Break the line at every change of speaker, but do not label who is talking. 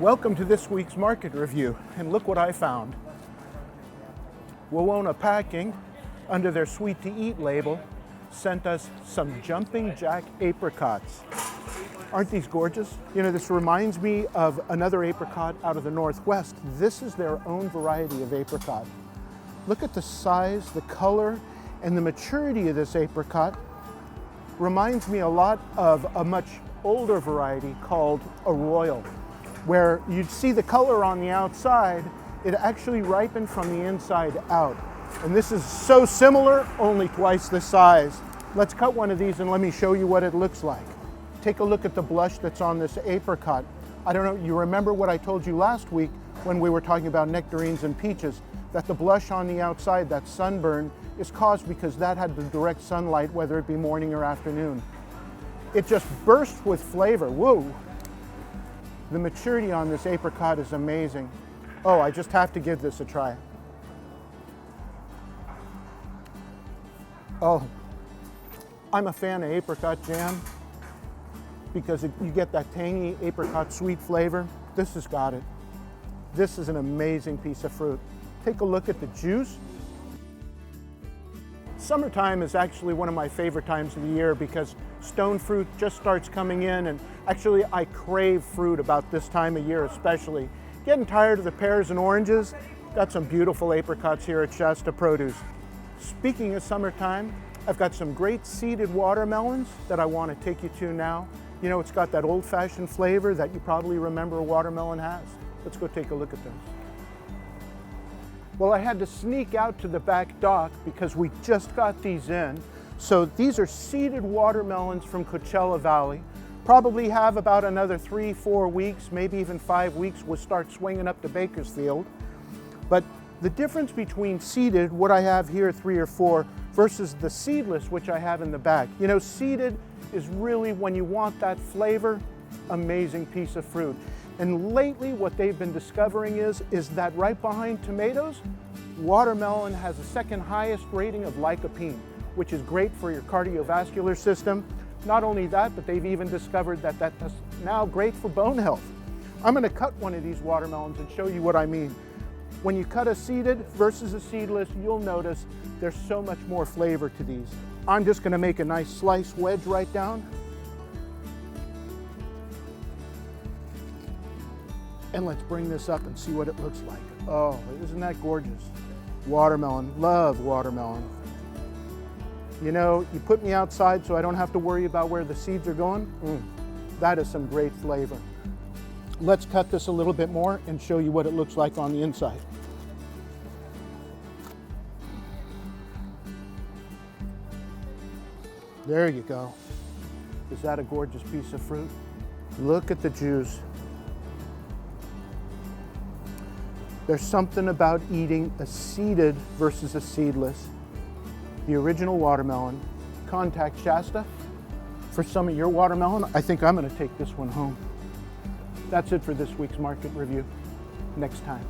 Welcome to this week's market review, and look what I found. Wawona Packing, under their Sweet to Eat label, sent us some Jumping Jack apricots. Aren't these gorgeous? You know, this reminds me of another apricot out of the Northwest. This is their own variety of apricot. Look at the size, the color, and the maturity of this apricot. Reminds me a lot of a much older variety called a Royal, where you'd see the color on the outside, it actually ripened from the inside out. And this is so similar, only twice the size. Let's cut one of these and let me show you what it looks like. Take a look at the blush that's on this apricot. I don't know, you remember what I told you last week when we were talking about nectarines and peaches, that the blush on the outside, that sunburn, is caused because that had the direct sunlight, whether it be morning or afternoon. It just bursts with flavor, whoa. The maturity on this apricot is amazing. Oh, I just have to give this a try. Oh, I'm a fan of apricot jam because you get that tangy apricot sweet flavor. This has got it. This is an amazing piece of fruit. Take a look at the juice. Summertime is actually one of my favorite times of the year because stone fruit just starts coming in, and actually I crave fruit about this time of year especially. Getting tired of the pears and oranges. Got some beautiful apricots here at Shasta Produce. Speaking of summertime, I've got some great seeded watermelons that I want to take you to now. You know, it's got that old-fashioned flavor that you probably remember a watermelon has. Let's go take a look at those. Well, I had to sneak out to the back dock because we just got these in. So these are seeded watermelons from Coachella Valley. Probably have about another 3-4 weeks, maybe even 5 weeks, we'll start swinging up to Bakersfield. But the difference between seeded, what I have here, 3 or 4, versus the seedless, which I have in the back. You know, seeded is really when you want that flavor, amazing piece of fruit. And lately what they've been discovering is that right behind tomatoes, watermelon has the second highest rating of lycopene, which is great for your cardiovascular system. Not only that, but they've even discovered that that's now great for bone health. I'm going to cut one of these watermelons and show you what I mean. When you cut a seeded versus a seedless, you'll notice there's so much more flavor to these. I'm just going to make a nice slice wedge right down. And let's bring this up and see what it looks like. Oh, isn't that gorgeous? Watermelon, love watermelon. You know, you put me outside so I don't have to worry about where the seeds are going. That is some great flavor. Let's cut this a little bit more and show you what it looks like on the inside. There you go. Is that a gorgeous piece of fruit? Look at the juice. There's something about eating a seeded versus a seedless. The original watermelon. Contact Shasta for some of your watermelon. I think I'm going to take this one home. That's it for this week's market review. Next time.